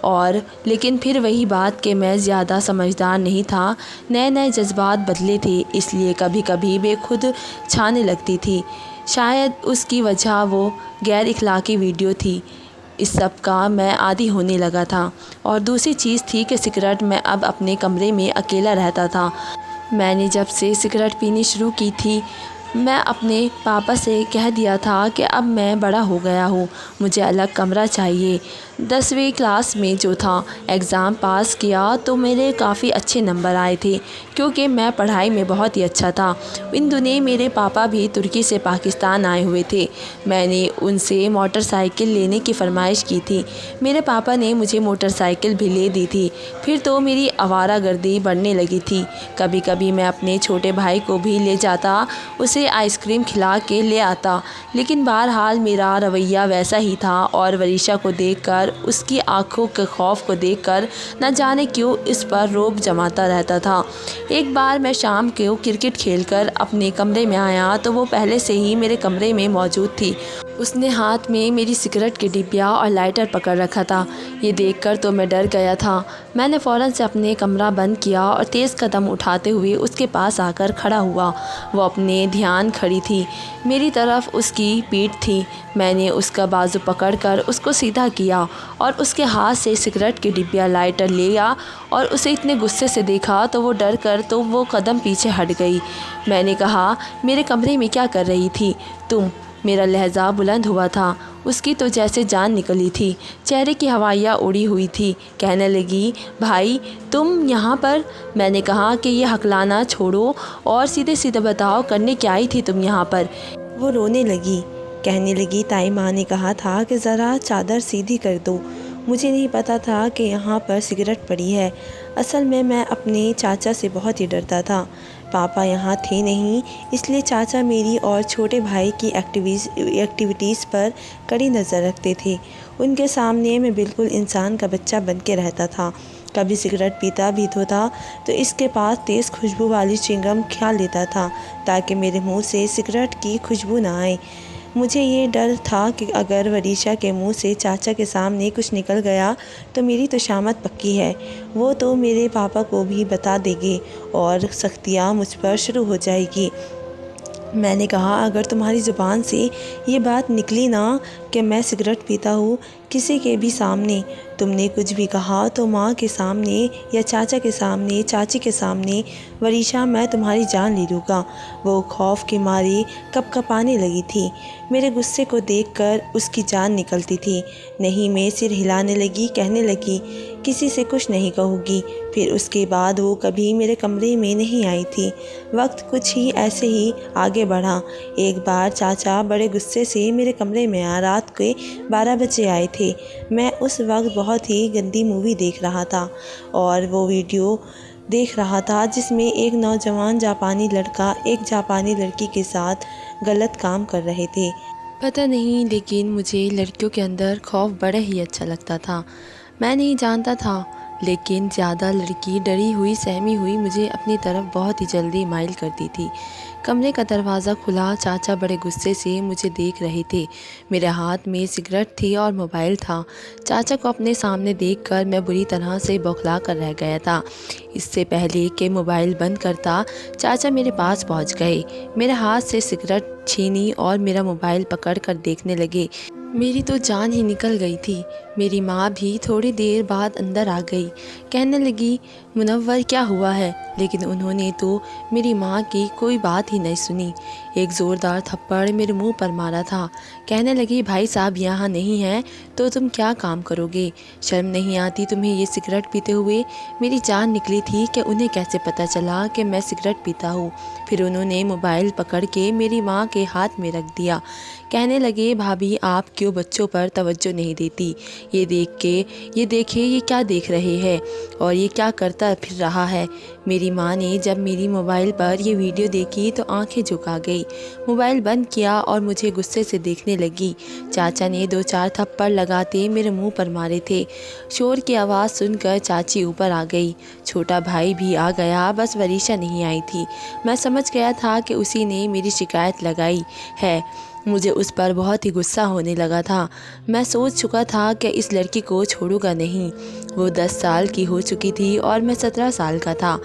اور لیکن پھر وہی بات کہ میں زیادہ سمجھدار نہیں تھا، نئے نئے جذبات بدلے تھے، اس لیے کبھی کبھی بے خود چھانے لگتی تھی۔ شاید اس کی وجہ وہ غیر اخلاقی ویڈیو تھی۔ اس سب کا میں عادی ہونے لگا تھا۔ اور دوسری چیز تھی کہ سگریٹ میں اب اپنے کمرے میں اکیلا رہتا تھا۔ میں نے جب سے سگریٹ پینی شروع کی تھی، میں اپنے پاپا سے کہہ دیا تھا کہ اب میں بڑا ہو گیا ہوں، مجھے الگ کمرہ چاہیے۔ 10ویں کلاس میں جو تھا، ایگزام پاس کیا تو میرے کافی اچھے نمبر آئے تھے کیونکہ میں پڑھائی میں بہت ہی اچھا تھا۔ ان دنوں میرے پاپا بھی ترکی سے پاکستان آئے ہوئے تھے۔ میں نے ان سے موٹر سائیکل لینے کی فرمائش کی تھی۔ میرے پاپا نے مجھے موٹر سائیکل بھی لے دی تھی۔ پھر تو میری آوارہ گردی بڑھنے لگی تھی۔ کبھی کبھی میں اپنے چھوٹے بھائی کو بھی لے جاتا، اسے آئس کریم کھلا کے لے آتا، لیکن بہرحال میرا رویہ ویسا ہی تھا اور وریشا کو دیکھ کر، اس کی آنکھوں کے خوف کو دیکھ کر نہ جانے کیوں اس پر رعب جماتا رہتا تھا۔ ایک بار میں شام کو کرکٹ کھیل کر اپنے کمرے میں آیا تو وہ پہلے سے ہی میرے کمرے میں موجود تھی۔ اس نے ہاتھ میں میری سگریٹ کے ڈبیا اور لائٹر پکڑ رکھا تھا۔ یہ دیکھ کر تو میں ڈر گیا تھا۔ میں نے فوراً سے اپنے کمرہ بند کیا اور تیز قدم اٹھاتے ہوئے اس کے پاس آ کر کھڑا ہوا۔ وہ اپنے دھیان کھڑی تھی، میری طرف اس کی پیٹھ تھی۔ میں نے اس کا بازو پکڑ کر اس کو سیدھا کیا اور اس کے ہاتھ سے سگریٹ کے ڈبیا لائٹر لیا اور اسے اتنے غصے سے دیکھا تو وہ ڈر کر تو وہ قدم پیچھے ہٹ گئی۔ میں نے کہا، میرے کمرے میں کیا کر رہی تھی تم؟ میرا لہجہ بلند ہوا تھا۔ اس کی تو جیسے جان نکلی تھی، چہرے کی ہوائیاں اڑی ہوئی تھی۔ کہنے لگی، بھائی تم یہاں پر؟ میں نے کہا کہ یہ ہکلانا چھوڑو اور سیدھے سیدھے بتاؤ، کرنے کیا آئی تھی تم یہاں پر؟ وہ رونے لگی، کہنے لگی، تائی ماں نے کہا تھا کہ ذرا چادر سیدھی کر دو، مجھے نہیں پتا تھا کہ یہاں پر سگریٹ پڑی ہے۔ اصل میں اپنے چاچا سے بہت ہی ڈرتا تھا۔ پاپا یہاں تھے نہیں، اس لیے چاچا میری اور چھوٹے بھائی کی ایکٹیویٹیز پر کڑی نظر رکھتے تھے۔ ان کے سامنے میں بالکل انسان کا بچہ بن کے رہتا تھا۔ کبھی سگریٹ پیتا بھی تھا تو اس کے پاس تیز خوشبو والی چنگم کھا لیتا تھا تاکہ میرے منہ سے سگریٹ کی خوشبو نہ آئے۔ مجھے یہ ڈر تھا کہ اگر وریشا کے منہ سے چاچا کے سامنے کچھ نکل گیا تو میری تو شامت پکی ہے، وہ تو میرے پاپا کو بھی بتا دے گے اور سختیاں مجھ پر شروع ہو جائے گی۔ میں نے کہا، اگر تمہاری زبان سے یہ بات نکلی نا کہ میں سگریٹ پیتا ہوں کسی کے بھی سامنے، تم نے کچھ بھی کہا تو ماں کے سامنے یا چاچا کے سامنے، چاچی کے سامنے، وریشا میں تمہاری جان لے لوں گا۔ وہ خوف کے مارے کپ کپانے لگی تھی۔ میرے غصے کو دیکھ کر اس کی جان نکلتی تھی۔ نہیں میں سر ہلانے لگی، کہنے لگی، کسی سے کچھ نہیں کہوں گی۔ پھر اس کے بعد وہ کبھی میرے کمرے میں نہیں آئی تھی۔ وقت کچھ ہی ایسے ہی آگے بڑھا۔ ایک بار چاچا بڑے غصے سے میرے کمرے میں رات کے 12 بجے آئے تھے۔ میں اس وقت بہت ہی گندی مووی دیکھ رہا تھا اور وہ ویڈیو دیکھ رہا تھا جس میں ایک نوجوان جاپانی لڑکا ایک جاپانی لڑکی کے ساتھ غلط کام کر رہے تھے۔ پتہ نہیں لیکن مجھے لڑکیوں کے اندر خوف بڑا ہی اچھا لگتا تھا۔ میں نہیں جانتا تھا لیکن زیادہ لڑکی ڈری ہوئی سہمی ہوئی مجھے اپنی طرف بہت ہی جلدی مائل کرتی تھی۔ کمرے کا دروازہ کھلا، چاچا بڑے غصے سے مجھے دیکھ رہے تھے۔ میرے ہاتھ میں سگریٹ تھی اور موبائل تھا۔ چاچا کو اپنے سامنے دیکھ کر میں بری طرح سے بوکھلا کر رہ گیا تھا۔ اس سے پہلے کہ موبائل بند کرتا، چاچا میرے پاس پہنچ گئے، میرے ہاتھ سے سگریٹ چھینی اور میرا موبائل پکڑ کر دیکھنے لگے۔ میری تو جان ہی نکل گئی تھی۔ میری ماں بھی تھوڑی دیر بعد اندر آ گئی، کہنے لگی، منور کیا ہوا ہے؟ لیکن انہوں نے تو میری ماں کی کوئی بات ہی نہیں سنی۔ ایک زوردار تھپڑ میرے منہ پر مارا تھا۔ کہنے لگی، بھائی صاحب یہاں نہیں ہیں تو تم کیا کام کرو گے؟ شرم نہیں آتی تمہیں یہ سگریٹ پیتے ہوئے؟ میری جان نکلی تھی کہ انہیں کیسے پتہ چلا کہ میں سگریٹ پیتا ہوں۔ پھر انہوں نے موبائل پکڑ کے میری ماں کے ہاتھ میں رکھ دیا۔ کہنے لگے، بھابھی آپ کیوں بچوں پر توجہ نہیں دیتی؟ یہ دیکھیں یہ کیا دیکھ رہے ہیں اور یہ کیا کرتا پھر رہا ہے؟ میری ماں نے جب میری موبائل پر یہ ویڈیو دیکھی تو آنکھیں جھکا گئی، موبائل بند کیا اور مجھے غصے سے دیکھنے لگی۔ چاچا نے 2-4 تھپڑ لگاتے میرے منہ پر مارے تھے۔ شور کی آواز سن کر چاچی اوپر آ گئی، چھوٹا بھائی بھی آ گیا، بس وریشا نہیں آئی تھی۔ میں سمجھ گیا تھا کہ اسی نے میری شکایت لگائی ہے مجھے اس پر بہت ہی غصہ ہونے لگا تھا۔ میں سوچ چکا تھا کہ اس لڑکی کو چھوڑوں گا نہیں۔ وہ 10 سال کی ہو چکی تھی اور میں 17 سال کا تھا۔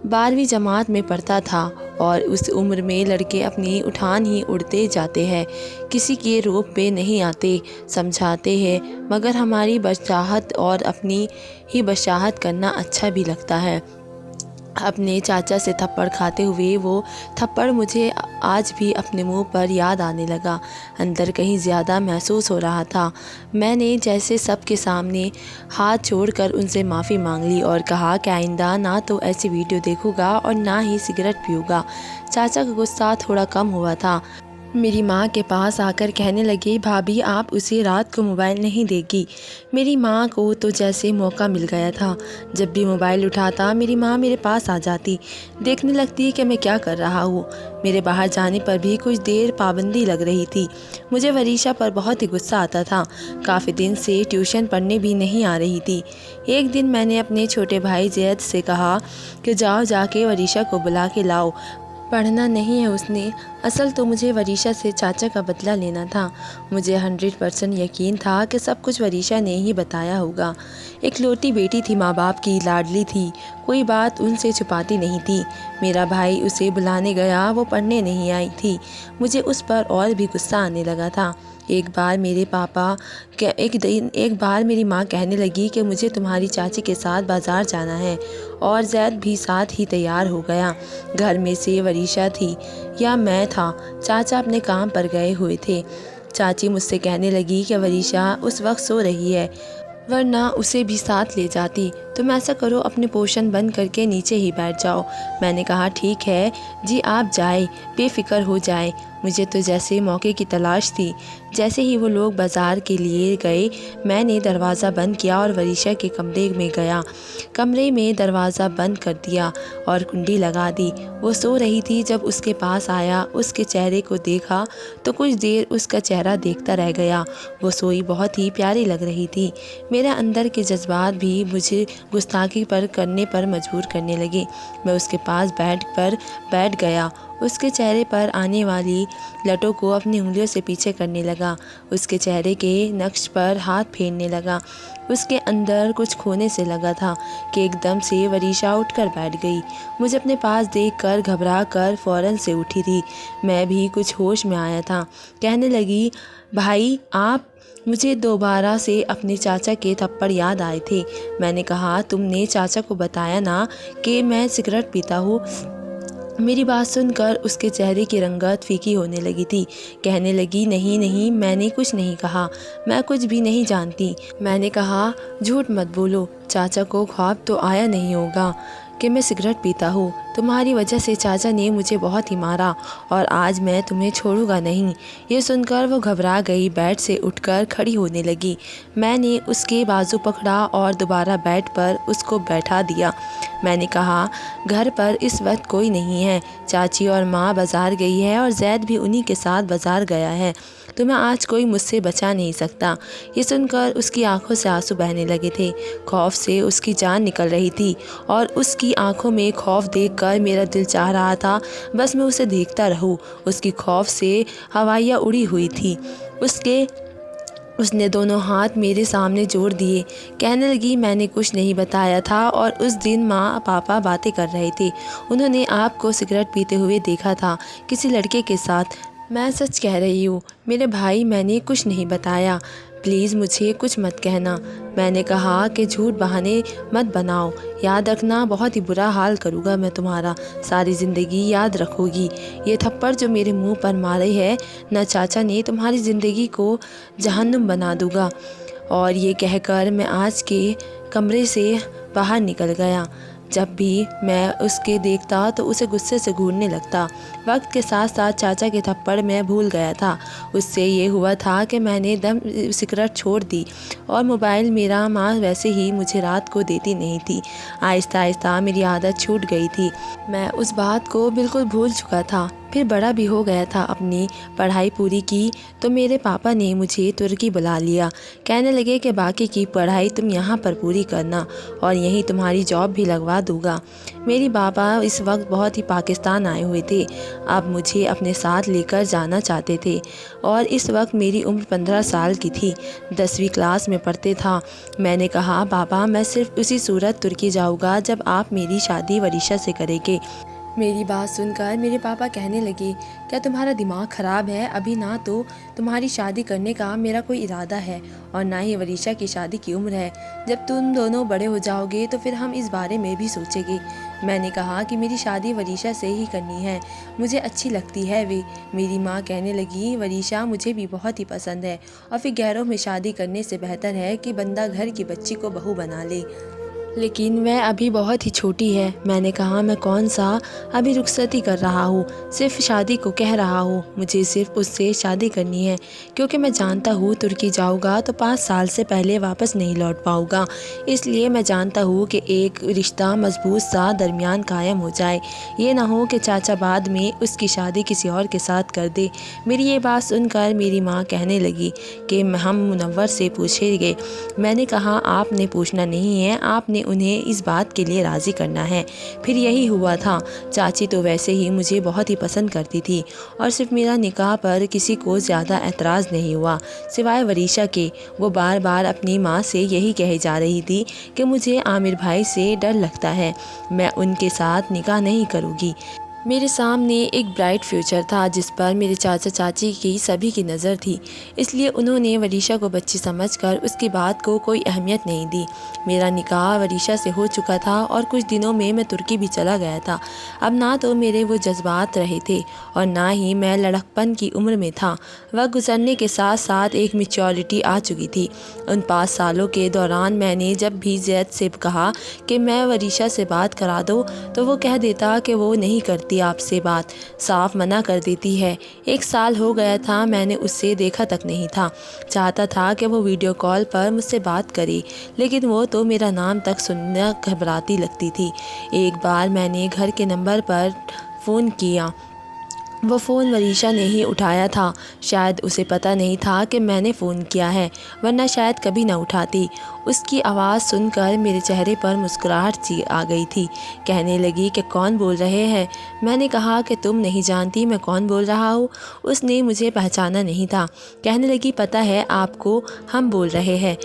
12ویں جماعت میں پڑھتا تھا اور اس عمر میں لڑکے اپنی اٹھان ہی اڑتے جاتے ہیں، کسی کے روپ پہ نہیں آتے۔ سمجھاتے ہیں مگر ہماری بچاہت اور اپنی ہی بچاہت کرنا اچھا بھی لگتا ہے۔ اپنے چاچا سے تھپڑ کھاتے ہوئے وہ تھپڑ مجھے آج بھی اپنے منہ پر یاد آنے لگا۔ اندر کہیں زیادہ محسوس ہو رہا تھا۔ میں نے جیسے سب کے سامنے ہاتھ جوڑ کر ان سے معافی مانگ لی اور کہا کہ آئندہ نہ تو ایسی ویڈیو دیکھوں گا اور نہ ہی سگریٹ پیوں گا۔ چاچا کا غصہ تھوڑا کم ہوا تھا۔ میری ماں کے پاس آ کر کہنے لگے، بھابھی آپ اسے رات کو موبائل نہیں دے گی۔ میری ماں کو تو جیسے موقع مل گیا تھا۔ جب بھی موبائل اٹھاتا میری ماں میرے پاس آ جاتی، دیکھنے لگتی کہ میں کیا کر رہا ہوں۔ میرے باہر جانے پر بھی کچھ دیر پابندی لگ رہی تھی۔ مجھے وریشا پر بہت ہی غصہ آتا تھا۔ کافی دن سے ٹیوشن پڑھنے بھی نہیں آ رہی تھی۔ ایک دن میں نے اپنے چھوٹے بھائی زید سے کہا کہ جاؤ جا کے وریشا کو بلا کے لاؤ، پڑھنا نہیں ہے اس نے۔ اصل تو مجھے وریشا سے چاچا کا بدلہ لینا تھا۔ مجھے 100% یقین تھا کہ سب کچھ وریشا نے ہی بتایا ہوگا۔ ایک لوٹی بیٹی تھی، ماں باپ کی لاڈلی تھی، کوئی بات ان سے چھپاتی نہیں تھی۔ میرا بھائی اسے بلانے گیا، وہ پڑھنے نہیں آئی تھی۔ مجھے اس پر اور بھی غصہ آنے لگا تھا۔ ایک بار میری ماں کہنے لگی کہ مجھے تمہاری چاچی کے ساتھ بازار جانا ہے اور زید بھی ساتھ ہی تیار ہو گیا۔ گھر میں سے وریشا تھی یا میں تھا، چاچا اپنے کام پر گئے ہوئے تھے۔ چاچی مجھ سے کہنے لگی کہ وریشا اس وقت سو رہی ہے، ورنہ اسے بھی ساتھ لے جاتی۔ تم ایسا کرو، اپنے پوشن بند کر کے نیچے ہی بیٹھ جاؤ۔ میں نے کہا ٹھیک ہے جی، آپ جائیں، بے فکر ہو جائیں۔ مجھے تو جیسے موقع کی تلاش تھی۔ جیسے ہی وہ لوگ بازار کے لیے گئے، میں نے دروازہ بند کیا اور وریشا کے کمرے میں گیا۔ کمرے میں دروازہ بند کر دیا اور کنڈی لگا دی۔ وہ سو رہی تھی۔ جب اس کے پاس آیا، اس کے چہرے کو دیکھا تو کچھ دیر اس کا چہرہ دیکھتا رہ گیا۔ وہ سوئی بہت ہی پیاری لگ رہی تھی۔ میرے اندر کے جذبات بھی مجھے گستاخی کرنے پر مجبور کرنے لگے۔ میں اس کے پاس بیٹھ گیا، اس کے چہرے پر آنے والی لٹوں کو اپنی انگلیوں سے پیچھے کرنے لگا، اس کے چہرے کے نقش پر ہاتھ پھیرنے لگا۔ اس کے اندر کچھ کھونے سے لگا تھا کہ ایک دم سے وریشا اٹھ کر بیٹھ گئی۔ مجھے اپنے پاس دیکھ کر گھبرا کر فوراً سے اٹھی تھی۔ میں بھی کچھ ہوش میں آیا تھا۔ کہنے لگی، بھائی آپ، مجھے دوبارہ سے اپنے چاچا کے تھپڑ یاد آئے تھے۔ میں نے کہا، تم نے چاچا کو بتایا نا کہ میں سگریٹ پیتا ہوں؟ میری بات سن کر اس کے چہرے کی رنگت پھیکی ہونے لگی تھی۔ کہنے لگی، نہیں، میں نے کچھ نہیں کہا، میں کچھ بھی نہیں جانتی۔ میں نے کہا، جھوٹ مت بولو، چاچا کو خواب تو آیا نہیں ہوگا کہ میں سگریٹ پیتا ہوں؟ تمہاری وجہ سے چاچا نے مجھے بہت ہی مارا اور آج میں تمہیں چھوڑوں گا نہیں۔ یہ سن کر وہ گھبرا گئی، بیڈ سے اٹھ کر کھڑی ہونے لگی۔ میں نے اس کے بازو پکڑا اور دوبارہ بیڈ پر اس کو بیٹھا دیا۔ میں نے کہا، گھر پر اس وقت کوئی نہیں ہے، چاچی اور ماں بازار گئی ہے اور زید بھی انہی کے ساتھ بازار گیا ہے۔ تمہیں آج کوئی مجھ سے بچا نہیں سکتا۔ یہ سن کر اس کی آنکھوں سے آنسو بہنے لگے تھے۔ خوف سے اس کی جان نکل رہی تھی اور اس کی آنکھوں میں خوف دیکھ کر میرا دل چاہ رہا تھا بس میں اسے دیکھتا رہوں۔ اس کی خوف سے ہوائیاں اڑی ہوئی تھی۔ اس نے دونوں ہاتھ میرے سامنے جوڑ دیے۔ کہنے لگی، میں نے کچھ نہیں بتایا تھا اور اس دن ماں پاپا باتیں کر رہے تھے، انہوں نے آپ کو سگریٹ پیتے ہوئے دیکھا تھا کسی لڑکے کے ساتھ۔ میں سچ کہہ رہی ہوں میرے بھائی، میں نے کچھ نہیں بتایا، پلیز مجھے کچھ مت کہنا۔ میں نے کہا کہ جھوٹ بہانے مت بناؤ، یاد رکھنا بہت ہی برا حال کروں گا میں تمہارا، ساری زندگی یاد رکھو گی۔ یہ تھپڑ جو میرے منہ پر مارے ہے نہ چاچا نے، تمہاری زندگی کو جہنم بنا دوں گا۔ اور یہ کہہ کر میں آج کے کمرے سے باہر نکل گیا۔ جب بھی میں اس کے دیکھتا تو اسے غصے سے گھورنے لگتا۔ وقت کے ساتھ ساتھ چاچا کے تھپڑ میں بھول گیا تھا۔ اس سے یہ ہوا تھا کہ میں نے سگریٹ چھوڑ دی اور موبائل میرا ماں ویسے ہی مجھے رات کو دیتی نہیں تھی۔ آہستہ آہستہ میری عادت چھوٹ گئی تھی۔ میں اس بات کو بالکل بھول چکا تھا۔ پھر بڑا بھی ہو گیا تھا، اپنی پڑھائی پوری کی تو میرے پاپا نے مجھے ترکی بلا لیا۔ کہنے لگے کہ باقی کی پڑھائی تم یہاں پر پوری کرنا اور یہیں تمہاری جاب بھی لگوا دوں گا۔ میری بابا اس وقت بہت ہی پاکستان آئے ہوئے تھے، اب مجھے اپنے ساتھ لے کر جانا چاہتے تھے، اور اس وقت میری عمر 15 سال کی تھی، 10ویں کلاس میں پڑھتے تھا۔ میں نے کہا بابا میں صرف اسی صورت ترکی جاؤں گا جب آپ میری شادی وریشہ سے کریں گے۔ میری بات سن کر میرے پاپا کہنے لگے کیا تمہارا دماغ خراب ہے؟ ابھی نہ تو تمہاری شادی کرنے کا میرا کوئی ارادہ ہے اور نہ ہی وریشہ کی شادی کی عمر ہے۔ جب تم دونوں بڑے ہو جاؤ گے تو پھر ہم اس بارے میں بھی سوچیں گے۔ میں نے کہا کہ میری شادی وریشہ سے ہی کرنی ہے، مجھے اچھی لگتی ہے وہ۔ میری ماں کہنے لگی وریشہ مجھے بھی بہت ہی پسند ہے، اور پھر غیروں میں شادی کرنے سے بہتر ہے کہ بندہ گھر کی بچی کو بہو بنا لے۔ لیکن وہ ابھی بہت ہی چھوٹی ہے۔ میں نے کہا میں کون سا ابھی رخصتی کر رہا ہوں، صرف شادی کو کہہ رہا ہوں، مجھے صرف اس سے شادی کرنی ہے، کیونکہ میں جانتا ہوں ترکی جاؤں گا تو 5 سال سے پہلے واپس نہیں لوٹ پاؤں گا، اس لیے میں چاہتا ہوں کہ ایک رشتہ مضبوط سا درمیان قائم ہو جائے، یہ نہ ہو کہ چاچا بعد میں اس کی شادی کسی اور کے ساتھ کر دے۔ میری یہ بات سن کر میری ماں کہنے لگی کہ ہم منور سے پوچھیں گے۔ میں نے کہا آپ نے پوچھنا نہیں ہے، آپ نے انہیں اس بات کے لیے راضی کرنا ہے۔ پھر یہی ہوا تھا۔ چاچی تو ویسے ہی مجھے بہت ہی پسند کرتی تھی، اور صرف میرا نکاح پر کسی کو زیادہ اعتراض نہیں ہوا سوائے وریشہ کے۔ وہ بار بار اپنی ماں سے یہی کہے جا رہی تھی کہ مجھے عامر بھائی سے ڈر لگتا ہے، میں ان کے ساتھ نکاح نہیں کروں گی۔ میرے سامنے ایک برائٹ فیوچر تھا جس پر میرے چاچا چاچی کی سبھی کی نظر تھی، اس لیے انہوں نے وریشہ کو بچی سمجھ کر اس کی بات کو کوئی اہمیت نہیں دی۔ میرا نکاح وریشہ سے ہو چکا تھا اور کچھ دنوں میں میں ترکی بھی چلا گیا تھا۔ اب نہ تو میرے وہ جذبات رہے تھے اور نہ ہی میں لڑکپن کی عمر میں تھا۔ وقت گزرنے کے ساتھ ساتھ ایک میچورٹی آ چکی تھی۔ ان 5 سالوں کے دوران میں نے جب بھی زید سے کہا کہ میں وریشہ سے بات کرا دو تو وہ کہہ دیتا کہ وہ نہیں کرتی آپ سے بات، صاف منع کر دیتی ہے۔ 1 سال ہو گیا تھا میں نے اس سے دیکھا تک نہیں تھا، چاہتا تھا کہ وہ ویڈیو کال پر مجھ سے بات کرے، لیکن وہ تو میرا نام تک سننا گھبراتی لگتی تھی۔ ایک بار میں نے گھر کے نمبر پر فون کیا، وہ فون وریشہ نے ہی اٹھایا تھا، شاید اسے پتہ نہیں تھا کہ میں نے فون کیا ہے، ورنہ شاید کبھی نہ اٹھاتی۔ اس کی آواز سن کر میرے چہرے پر مسکراہٹ سی آ گئی تھی۔ کہنے لگی کہ کون بول رہے ہیں؟ میں نے کہا کہ تم نہیں جانتی میں کون بول رہا ہوں؟ اس نے مجھے پہچانا نہیں تھا۔ کہنے لگی پتہ ہے آپ کو ہم بول رہے ہیں،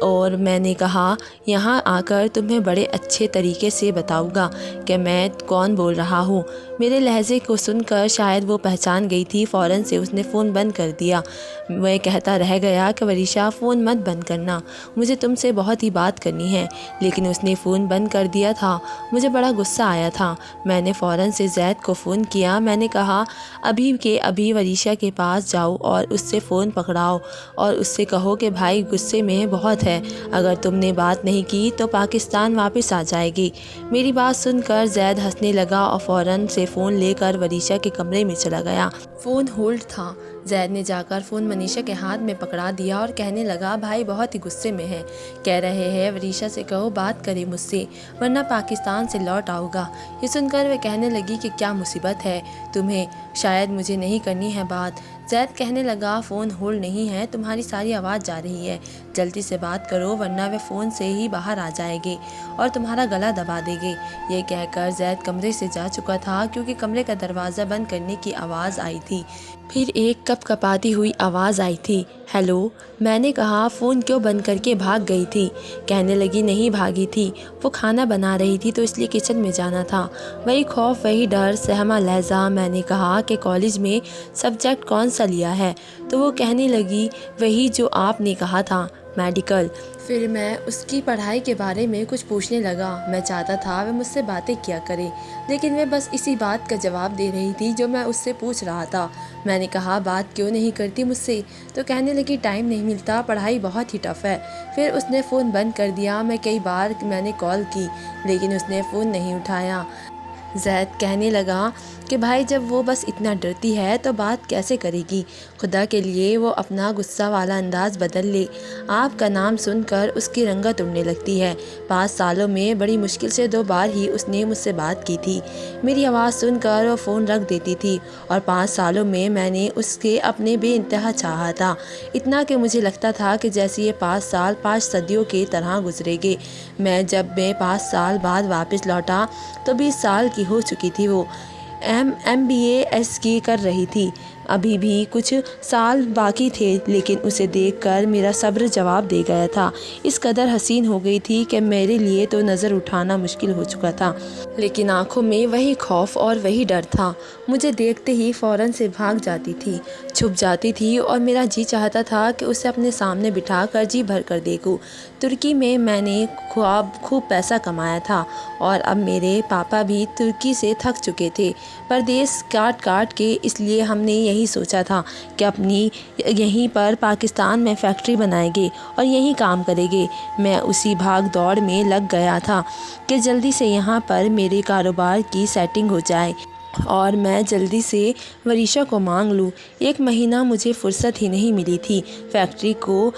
اور میں نے کہا یہاں آ کر تمہیں بڑے اچھے طریقے سے بتاؤں گا کہ میں کون بول رہا ہوں۔ میرے لہجے کو سن کر شاید وہ پہچان گئی تھی، فوراً سے اس نے فون بند کر دیا۔ میں کہتا رہ گیا کہ وریشہ فون مت بند کرنا، مجھے تم سے بہت ہی بات کرنی ہے، لیکن اس نے فون بند کر دیا تھا۔ مجھے بڑا غصہ آیا تھا۔ میں نے فوراً سے زید کو فون کیا۔ میں نے کہا ابھی کے ابھی وریشہ کے پاس جاؤ اور اس سے فون پکڑاؤ اور اس سے کہو کہ بھائی غصے میں بہت ہے، اگر تم نے بات نہیں کی تو پاکستان واپس آ جائے گی۔ میری بات سن کر زید ہنسنے لگا اور فوراً سے فون لے کر وریشہ کے کمرے میں چلا گیا۔ فون ہولڈ تھا۔ زید نے جا کر فون منیشا کے ہاتھ میں پکڑا دیا اور کہنے لگا بھائی بہت ہی غصے میں ہے، کہہ رہے ہیں وریشہ سے کہو بات کرے مجھ سے، ورنہ پاکستان سے لوٹ آؤ گا۔ یہ سن کر وہ کہنے لگی کہ کیا مصیبت ہے تمہیں؟ شاید مجھے نہیں کرنی ہے بات۔ زید کہنے لگا فون ہولڈ نہیں ہے، تمہاری ساری آواز جا رہی ہے، جلدی سے بات کرو ورنہ وہ فون سے ہی باہر آ جائے گے اور تمہارا گلا دبا دے گے۔ یہ کہہ کر زید کمرے سے جا چکا تھا کیونکہ کمرے کا دروازہ بند کرنے کی آواز آئی تھی۔ پھر ایک کپ کپاتی ہوئی آواز آئی تھی، ہیلو۔ میں نے کہا فون کیوں بند کر کے بھاگ گئی تھی؟ کہنے لگی نہیں بھاگی تھی، وہ کھانا بنا رہی تھی تو اس لیے کچن میں جانا تھا۔ وہی خوف وہی ڈر سہما لہجہ۔ میں نے کہا کہ کالج میں سبجیکٹ کون سا لیا ہے؟ تو وہ کہنے لگی وہی جو آپ نے کہا تھا، میڈیکل۔ پھر میں اس کی پڑھائی کے بارے میں کچھ پوچھنے لگا۔ میں چاہتا تھا وہ مجھ سے باتیں کیا کرے، لیکن وہ بس اسی بات کا جواب دے رہی تھی جو میں اس سے پوچھ رہا تھا۔ میں نے کہا بات کیوں نہیں کرتی مجھ سے؟ تو کہنے لگی ٹائم نہیں ملتا، پڑھائی بہت ہی ٹف ہے۔ پھر اس نے فون بند کر دیا۔ میں کئی بار میں نے کال کی لیکن اس نے فون نہیں اٹھایا۔ زید کہنے لگا کہ بھائی جب وہ بس اتنا ڈرتی ہے تو بات کیسے کرے گی؟ خدا کے لیے وہ اپنا غصہ والا انداز بدل لے۔ آپ کا نام سن کر اس کی رنگت اڑنے لگتی ہے۔ 5 سالوں میں بڑی مشکل سے 2 بار ہی اس نے مجھ سے بات کی تھی۔ میری آواز سن کر وہ فون رکھ دیتی تھی اور 5 سالوں میں میں نے اس کے اپنے بے انتہا چاہا تھا، اتنا کہ مجھے لگتا تھا کہ جیسے یہ 5 سال 5 صدیوں کی طرح گزرے گے۔ جب میں 5 سال بعد واپس لوٹا تو 20 سال کی ہو چکی تھی۔ وہ MBA کی کر رہی تھی، ابھی بھی کچھ سال باقی تھے، لیکن اسے دیکھ کر میرا صبر جواب دے گیا تھا۔ اس قدر حسین ہو گئی تھی کہ میرے لیے تو نظر اٹھانا مشکل ہو چکا تھا، لیکن آنکھوں میں وہی خوف اور وہی ڈر تھا۔ مجھے دیکھتے ہی فوراً سے بھاگ جاتی تھی، چھپ جاتی تھی اور میرا جی چاہتا تھا کہ اسے اپنے سامنے بٹھا کر جی بھر کر دیکھوں۔ ترکی میں نے خوب پیسہ کمایا تھا اور اب میرے پاپا بھی ترکی سے تھک چکے تھے پردیس کاٹ کے، اس لیے ہم نے یہی سوچا تھا کہ اپنی یہیں پر پاکستان میں فیکٹری بنائیں گے اور یہیں کام کریں گے۔ میں اسی بھاگ دوڑ میں لگ گیا تھا کہ جلدی سے یہاں پر میرے کاروبار کی سیٹنگ ہو جائے اور میں جلدی سے وریشا کو مانگ لوں۔ 1 مہینہ مجھے فرصت ہی نہیں ملی تھی۔ فیکٹری کو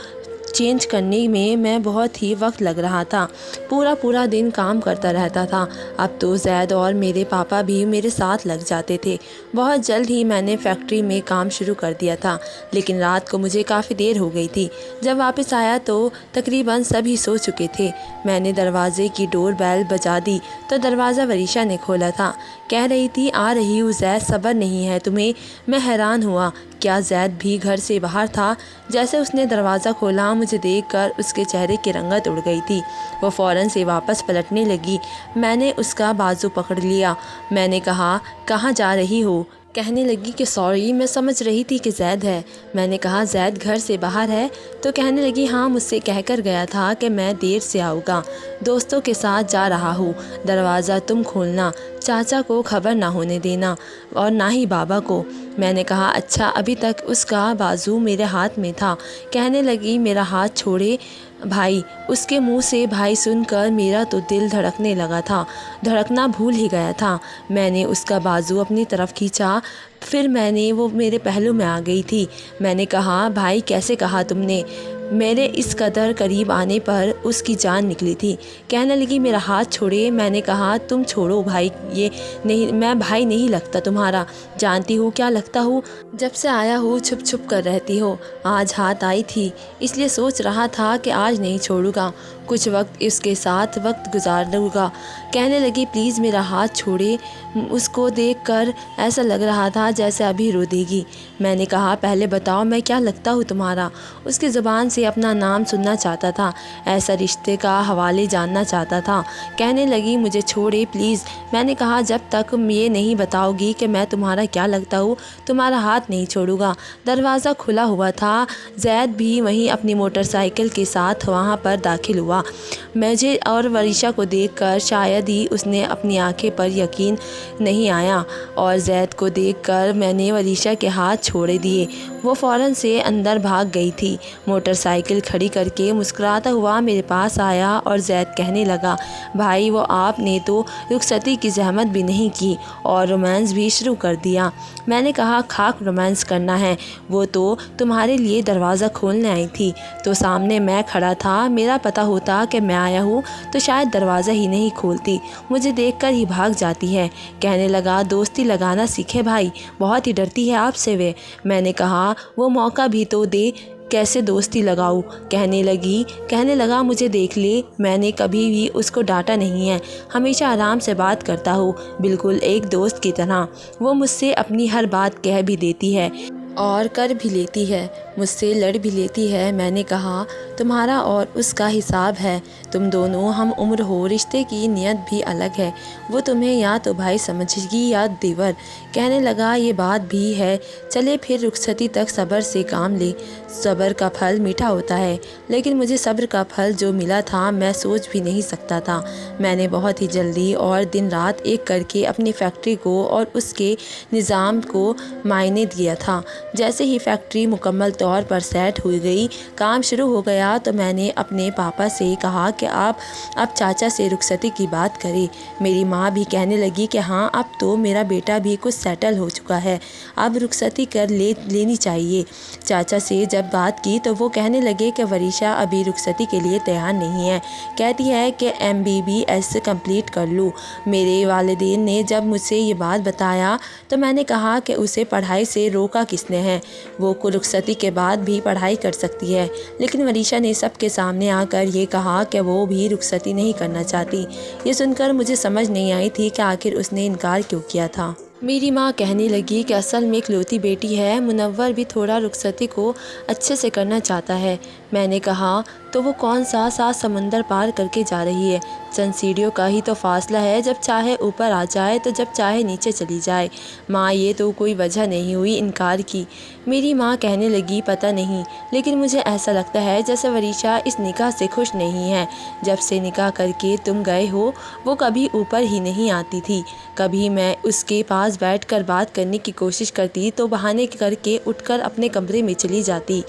چینج کرنے میں بہت ہی وقت لگ رہا تھا، پورا دن کام کرتا رہتا تھا۔ اب تو زید اور میرے پاپا بھی میرے ساتھ لگ جاتے تھے۔ بہت جلد ہی میں نے فیکٹری میں کام شروع کر دیا تھا، لیکن رات کو مجھے کافی دیر ہو گئی تھی۔ جب واپس آیا تو تقریباً سبھی سو چکے تھے۔ میں نے دروازے کی ڈور بیل بجا دی تو دروازہ وریشا نے کھولا تھا۔ کہہ رہی تھی آ رہی ہوں زید، صبر نہیں ہے تمہیں؟ میں حیران ہوا، کیا زید بھی گھر سے باہر تھا؟ جیسے اس نے دروازہ کھولا مجھے دیکھ کر اس کے چہرے کی رنگت اڑ گئی تھی۔ وہ فوراً سے واپس پلٹنے لگی۔ میں نے اس کا بازو پکڑ لیا۔ میں نے کہا کہاں جا رہی ہو؟ کہنے لگی کہ سوری، میں سمجھ رہی تھی کہ زید ہے۔ میں نے کہا زید گھر سے باہر ہے؟ تو کہنے لگی ہاں، مجھ سے کہہ کر گیا تھا کہ میں دیر سے آؤں گا، دوستوں کے ساتھ جا رہا ہوں۔ دروازہ تم کھولنا، چاچا کو خبر نہ ہونے دینا اور نہ ہی بابا کو۔ میں نے کہا اچھا۔ ابھی تک اس کا بازو میرے ہاتھ میں تھا۔ کہنے لگی میرا ہاتھ چھوڑے بھائی۔ اس کے منہ سے بھائی سن کر میرا تو دل دھڑکنے لگا تھا، دھڑکنا بھول ہی گیا تھا۔ میں نے اس کا بازو اپنی طرف کھینچا، پھر وہ میرے پہلو میں آ گئی تھی۔ میں نے کہا بھائی کیسے کہا تم نے؟ میرے اس قدر قریب آنے پر اس کی جان نکلی تھی۔ کہنے لگی میرا ہاتھ چھوڑے۔ میں نے کہا تم چھوڑو بھائی، یہ نہیں، میں بھائی نہیں لگتا تمہارا۔ جانتی ہوں کیا لگتا ہوں؟ جب سے آیا ہوں چھپ چھپ کر رہتی ہو۔ آج ہاتھ آئی تھی اس لیے سوچ رہا تھا کہ آج نہیں چھوڑوں گا، کچھ وقت اس کے ساتھ گزاروں گا۔ کہنے لگی پلیز میرا ہاتھ چھوڑے۔ اس کو دیکھ کر ایسا لگ رہا تھا جیسے ابھی رو دے گی۔ میں نے کہا پہلے بتاؤ میں کیا لگتا ہوں تمہارا؟ اس کی زبان سے اپنا نام سننا چاہتا تھا، ایسا رشتے کا حوالے جاننا چاہتا تھا۔ کہنے لگی مجھے چھوڑے پلیز۔ میں نے کہا جب تک یہ نہیں بتاؤ گی کہ میں تمہارا کیا لگتا ہوں تمہارا ہاتھ نہیں چھوڑوں گا۔ دروازہ کھلا ہوا تھا، زید بھی وہیں اپنی موٹر سائیکل کے ساتھ وہاں پر داخل ہوا۔ مجھے اور وریشا کو دیکھ کر شاید ہی اس نے اپنی آنکھیں پر یقین نہیں آیا اور زید کو دیکھ کر میں نے وریشا کے ہاتھ چھوڑ دیے۔ وہ فوراً سے اندر بھاگ گئی تھی۔ موٹر سائیکل کھڑی کر کے مسکراتا ہوا میرے پاس آیا اور زید کہنے لگا بھائی وہ آپ نے تو رخصتی کی زحمت بھی نہیں کی اور رومانس بھی شروع کر دیا۔ میں نے کہا خاک رومانس کرنا ہے، وہ تو تمہارے لیے دروازہ کھولنے آئی تھی تو سامنے میں کھڑا تھا۔ میرا پتہ ہوتا کہ میں آیا ہوں تو شاید دروازہ ہی نہیں کھولتی، مجھے دیکھ کر ہی بھاگ جاتی ہے۔ کہنے لگا دوستی لگانا سیکھے بھائی، بہت ہی ڈرتی ہے آپ سے وہ۔ میں نے کہا وہ موقع بھی تو دے، کیسے دوستی لگاؤں؟ کہنے لگا مجھے دیکھ لے، میں نے کبھی بھی اس کو ڈانٹا نہیں ہے، ہمیشہ آرام سے بات کرتا ہوں، بالکل ایک دوست کی طرح۔ وہ مجھ سے اپنی ہر بات کہہ بھی دیتی ہے اور کر بھی لیتی ہے، مجھ سے لڑ بھی لیتی ہے۔ میں نے کہا تمہارا اور اس کا حساب ہے، تم دونوں ہم عمر ہو، رشتے کی نیت بھی الگ ہے، وہ تمہیں یا تو بھائی سمجھے گی یا دیور۔ کہنے لگا یہ بات بھی ہے، چلے پھر رخصتی تک صبر سے کام لے، صبر کا پھل میٹھا ہوتا ہے، لیکن مجھے صبر کا پھل جو ملا تھا میں سوچ بھی نہیں سکتا تھا۔ میں نے بہت ہی جلدی اور دن رات ایک کر کے اپنی فیکٹری کو اور اس کے نظام کو معائنے دیا تھا۔ جیسے ہی فیکٹری مکمل طور پر سیٹ ہو گئی، کام شروع ہو گیا، تو میں نے اپنے پاپا سے کہا کہ آپ اب چاچا سے رخصتی کی بات کریں۔ میری ماں بھی کہنے لگی کہ ہاں، اب تو میرا بیٹا بھی کچھ سیٹل ہو چکا ہے، اب رخصتی لینی چاہیے۔ چاچا سے جب بات کی تو وہ کہنے لگے کہ وریشا ابھی رخصتی کے لیے تیار نہیں ہے، کہتی ہے کہ MBBS کمپلیٹ کر لوں۔ میرے والدین نے جب مجھ سے یہ بات بتایا تو میں نے کہا کہ اسے پڑھائی سے روکا کس نے ہے، وہ رخصتی کے بعد بھی پڑھائی کر سکتی ہے۔ لیکن وریشا نے سب کے سامنے آ کر یہ کہا کہ وہ بھی رخصتی نہیں کرنا چاہتی۔ یہ سن کر مجھے سمجھ نہیں آئی تھی کہ آخر اس نے انکار کیوں کیا تھا۔ میری ماں کہنے لگی کہ اصل میں اکلوتی بیٹی ہے، منور بھی تھوڑا رخصتی کو اچھے سے کرنا چاہتا ہے۔ میں نے کہا تو وہ کون سا 7 سمندر پار کر کے جا رہی ہے، چند سیڑھیوں کا ہی تو فاصلہ ہے، جب چاہے اوپر آ جائے تو جب چاہے نیچے چلی جائے۔ ماں یہ تو کوئی وجہ نہیں ہوئی انکار کی۔ میری ماں کہنے لگی پتہ نہیں، لیکن مجھے ایسا لگتا ہے جیسے وریشا اس نکاح سے خوش نہیں ہے۔ جب سے نکاح کر کے تم گئے ہو وہ کبھی اوپر ہی نہیں آتی تھی، کبھی میں اس کے پاس بیٹھ کر بات کرنے کی کوشش کرتی تو بہانے کر کے اٹھ کر اپنے کمرے میں چلی جاتی۔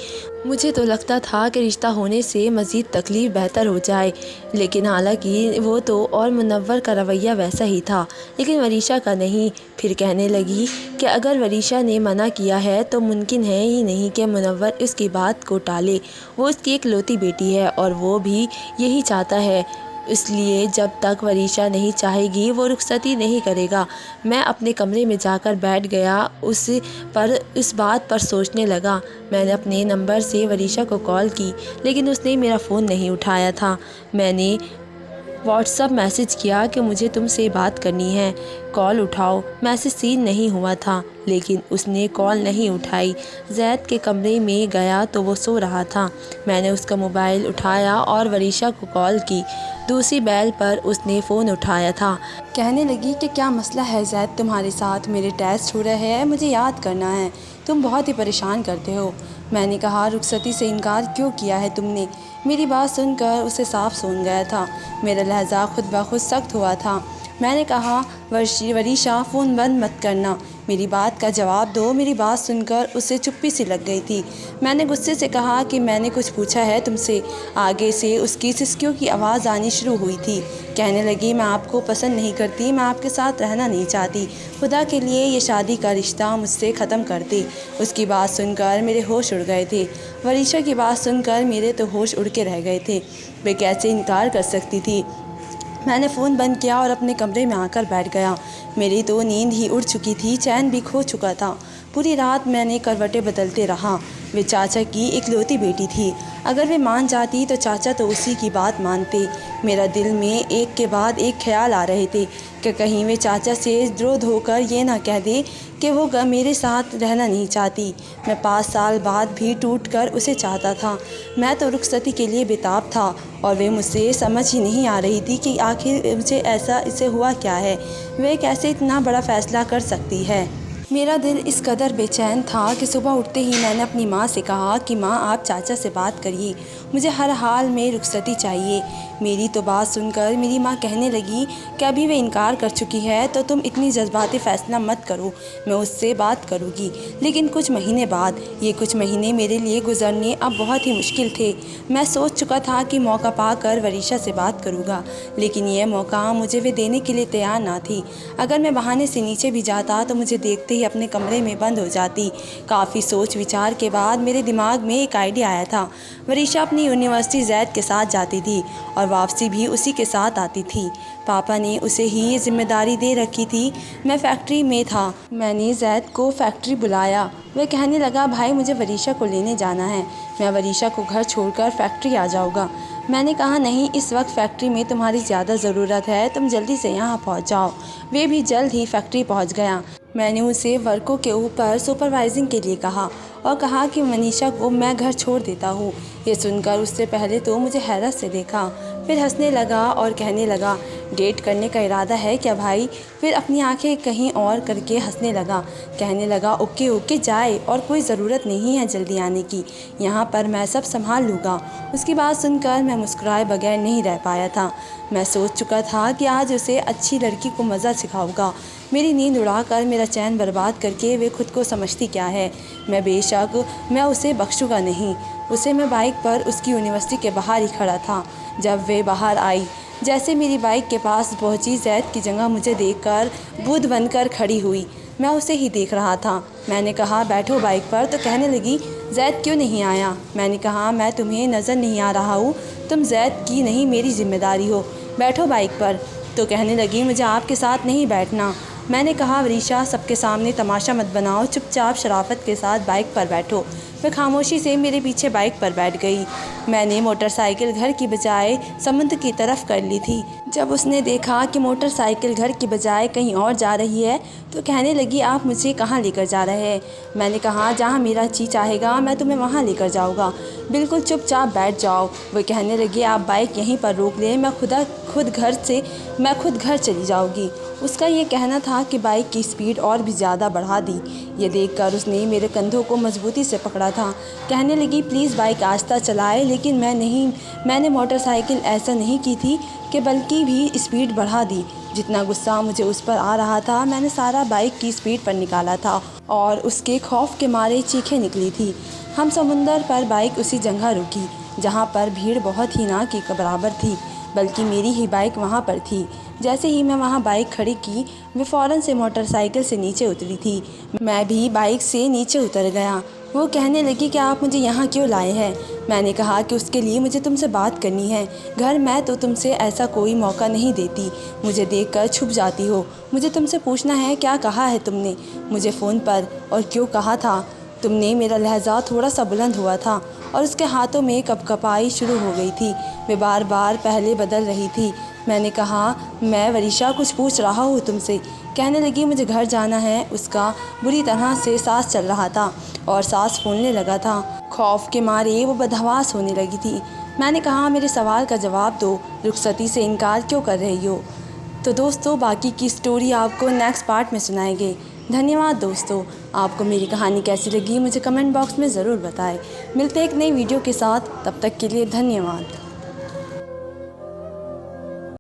مجھے تو لگتا تھا کہ رشتہ ہونے سے مزید تکلیف بہتر ہو جائے، لیکن حالانکہ وہ تو اور منور کا رویہ ویسا ہی تھا، لیکن وریشا کا نہیں۔ پھر کہنے لگی کہ اگر وریشا نے منع کیا ہے تو ممکن ہے ہی نہیں کہ منور اس کی بات کو ٹالے، وہ اس کی اکلوتی بیٹی ہے اور وہ بھی یہی چاہتا ہے، اس لیے جب تک وریشا نہیں چاہے گی وہ رخصتی نہیں کرے گا۔ میں اپنے کمرے میں جا کر بیٹھ گیا، اس بات پر سوچنے لگا۔ میں نے اپنے نمبر سے وریشا کو کال کی، لیکن اس نے میرا فون نہیں اٹھایا تھا۔ میں نے واٹس ایپ میسج کیا کہ مجھے تم سے بات کرنی ہے، کال اٹھاؤ۔ میسج سین نہیں ہوا تھا، لیکن اس نے کال نہیں اٹھائی۔ زید کے کمرے میں گیا تو وہ سو رہا تھا۔ میں نے اس کا موبائل اٹھایا اور وریشا کو کال کی۔ دوسری بیل پر اس نے فون اٹھایا تھا۔ کہنے لگی کہ کیا مسئلہ ہے زید تمہارے ساتھ، میرے ٹیسٹ ہو رہے ہیں، مجھے یاد کرنا ہے، تم بہت ہی پریشان کرتے ہو۔ میں نے کہا رخصتی سے انکار کیوں کیا ہے تم نے؟ میری بات سن کر اسے صاف سون گیا تھا، میرا لہجہ خود بخود سخت ہوا تھا۔ میں نے کہا وریشا فون بند مت کرنا، میری بات کا جواب دو۔ میری بات سن کر اسے چپی سی لگ گئی تھی۔ میں نے غصے سے کہا کہ میں نے کچھ پوچھا ہے تم سے؟ آگے سے اس کی سسکیوں کی آواز آنی شروع ہوئی تھی۔ کہنے لگی میں آپ کو پسند نہیں کرتی، میں آپ کے ساتھ رہنا نہیں چاہتی، خدا کے لیے یہ شادی کا رشتہ مجھ سے ختم کر دے۔ اس کی بات سن کر میرے ہوش اڑ گئے تھے۔ وریشا کی بات سن کر میرے تو ہوش اڑ کے رہ گئے تھے، وہ کیسے انکار کر سکتی تھی؟ میں نے فون بند کیا اور اپنے کمرے میں آ کر بیٹھ گیا۔ میری تو نیند ہی اڑ چکی تھی، چین بھی کھو چکا تھا۔ پوری رات میں نے کروٹیں بدلتے رہا۔ وہ چاچا کی اکلوتی بیٹی تھی، اگر وہ مان جاتی تو چاچا تو اسی کی بات مانتے۔ میرا دل میں ایک کے بعد ایک خیال آ رہے تھے کہ کہیں وہ چاچا سے درود ہو کر یہ نہ کہہ دے کہ وہ میرے ساتھ رہنا نہیں چاہتی۔ میں 5 سال بعد بھی ٹوٹ کر اسے چاہتا تھا۔ میں تو رخصتی کے لیے بےتاب تھا اور وہ مجھ سے سمجھ ہی نہیں آ رہی تھی کہ آخر مجھے ایسا اسے ہوا کیا ہے، وہ کیسے اتنا بڑا فیصلہ کر سکتی ہے۔ میرا دل اس قدر بے چین تھا کہ صبح اٹھتے ہی میں نے اپنی ماں سے کہا کہ ماں آپ چاچا سے بات کریے، مجھے ہر حال میں رخصتی چاہیے۔ میری تو بات سن کر میری ماں کہنے لگی کہ ابھی وہ انکار کر چکی ہے تو تم اتنی جذباتی فیصلہ مت کرو، میں اس سے بات کروں گی۔ لیکن کچھ مہینے بعد، یہ کچھ مہینے میرے لیے گزرنے اب بہت ہی مشکل تھے۔ میں سوچ چکا تھا کہ موقع پا کر وریشا سے بات کروں گا، لیکن یہ موقع مجھے وہ دینے کے لیے تیار نہ تھی۔ اگر میں بہانے سے نیچے بھی جاتا تو مجھے دیکھتے ہی اپنے کمرے میں بند ہو جاتی۔ کافی سوچ وچار کے بعد میرے دماغ میں ایک آئیڈیا آیا تھا۔ وریشا اپنی یونیورسٹی زید کے ساتھ جاتی تھی اور واپسی بھی اسی کے ساتھ آتی تھی۔ پاپا نے اسے ہی یہ ذمہ داری دے رکھی تھی۔ میں فیکٹری میں تھا، میں نے زید کو فیکٹری بلایا۔ وہ کہنے لگا بھائی مجھے وریشا کو لینے جانا ہے، میں وریشا کو گھر چھوڑ کر فیکٹری آ جاؤں گا۔ میں نے کہا نہیں، اس وقت فیکٹری میں تمہاری زیادہ ضرورت ہے، تم جلدی سے یہاں پہنچ جاؤ۔ وہ بھی جلد ہی فیکٹری پہنچ گیا۔ میں نے اسے ورکوں کے اوپر سپروائزنگ کے لیے کہا اور کہا کہ منیشا کو میں گھر چھوڑ دیتا ہوں۔ یہ سن کر اس سے پہلے تو مجھے حیرت سے دیکھا، پھر ہنسنے لگا اور کہنے لگا ڈیٹ کرنے کا ارادہ ہے کیا بھائی؟ پھر اپنی آنکھیں کہیں اور کر کے ہنسنے لگا، کہنے لگا اوکے اوکے جائے، اور کوئی ضرورت نہیں ہے جلدی آنے کی، یہاں پر میں سب سنبھال لوں گا۔ اس کی بات سن کر میں مسکرائے بغیر نہیں رہ پایا تھا۔ میں سوچ چکا تھا کہ آج اسے اچھی لڑکی کو مزہ سکھاؤں گا، میری نیند اڑا کر میرا چین برباد کر کے وہ خود کو سمجھتی کیا ہے۔ بے شک میں اسے بخشوں گا نہیں۔ اسے میں بائک پر اس کی یونیورسٹی کے باہر ہی کھڑا تھا جب وہ باہر آئی۔ جیسے میری بائک کے پاس پہنچی، زید کی جگہ مجھے دیکھ کر بدھ بن کر کھڑی ہوئی۔ میں اسے ہی دیکھ رہا تھا۔ میں نے کہا بیٹھو بائک پر، تو کہنے لگی زید کیوں نہیں آیا؟ میں نے کہا میں تمہیں نظر نہیں آ رہا ہوں، تم زید کی نہیں میری ذمہ داری ہو، بیٹھو بائک پر۔ تو کہنے لگی مجھے آپ کے ساتھ نہیں بیٹھنا۔ میں نے کہا وریشا سب کے سامنے تماشا مت بناؤ، چپ چاپ شرافت کے ساتھ بائک پر بیٹھو۔ وہ خاموشی سے میرے پیچھے بائک پر بیٹھ گئی۔ میں نے موٹر سائیکل گھر کی بجائے سمندر کی طرف کر لی تھی۔ جب اس نے دیکھا کہ موٹر سائیکل گھر کی بجائے کہیں اور جا رہی ہے تو کہنے لگی آپ مجھے کہاں لے کر جا رہے ہیں؟ میں نے کہا جہاں میرا جی چاہے گا میں تمہیں وہاں لے کر جاؤں گا، بالکل چپ چاپ بیٹھ جاؤ۔ وہ کہنے لگی آپ بائک یہیں پر روک لیں، میں خود گھر چلی جاؤں گی۔ اس کا یہ کہنا تھا کہ بائک کی سپیڈ اور بھی زیادہ بڑھا دی۔ یہ دیکھ کر اس نے میرے کندھوں کو مضبوطی سے پکڑا تھا، کہنے لگی پلیز بائک آہستہ چلائے، لیکن میں نے موٹر سائیکل ایسا نہیں کی تھی کہ بلکہ بھی سپیڈ بڑھا دی۔ جتنا غصہ مجھے اس پر آ رہا تھا میں نے سارا بائک کی سپیڈ پر نکالا تھا اور اس کے خوف کے مارے چیخیں نکلی تھی۔ ہم سمندر پر بائک اسی جگہ رکی جہاں پر بھیڑ بہت ہی نہ کی برابر تھی، بلکہ میری ہی بائک وہاں پر تھی۔ جیسے ہی میں وہاں بائک کھڑی کی وہ فوراً سے موٹر سائیکل سے نیچے اتری تھی۔ میں بھی بائک سے نیچے اتر گیا۔ وہ کہنے لگی کہ آپ مجھے یہاں کیوں لائے ہیں؟ میں نے کہا کہ اس کے لیے مجھے تم سے بات کرنی ہے۔ گھر میں تو تم سے ایسا کوئی موقع نہیں دیتی، مجھے دیکھ کر چھپ جاتی ہو۔ مجھے تم سے پوچھنا ہے کیا کہا ہے تم نے مجھے فون پر، اور کیوں کہا تھا تم نے؟ میرا لہجہ تھوڑا سا بلند ہوا تھا اور اس کے ہاتھوں میں کپکپائی شروع ہو گئی تھی، وہ بار بار پہلے بدل رہی تھی۔ میں نے کہا میں وریشا کچھ پوچھ رہا ہوں تم سے۔ کہنے لگی مجھے گھر جانا ہے۔ اس کا بری طرح سے سانس چل رہا تھا اور سانس پھولنے لگا تھا، خوف کے مارے وہ بدحواس ہونے لگی تھی۔ میں نے کہا میرے سوال کا جواب دو، رخصتی سے انکار کیوں کر رہی ہو؟ تو دوستو باقی کی سٹوری آپ کو نیکسٹ پارٹ میں سنائیں گے۔ دھنیہ واد دوستو، آپ کو میری کہانی کیسی لگی مجھے کمنٹ باکس میں ضرور بتائیں۔ ملتے ہیں ایک نئی ویڈیو کے ساتھ، تب تک کے لیے دھنیہ واد۔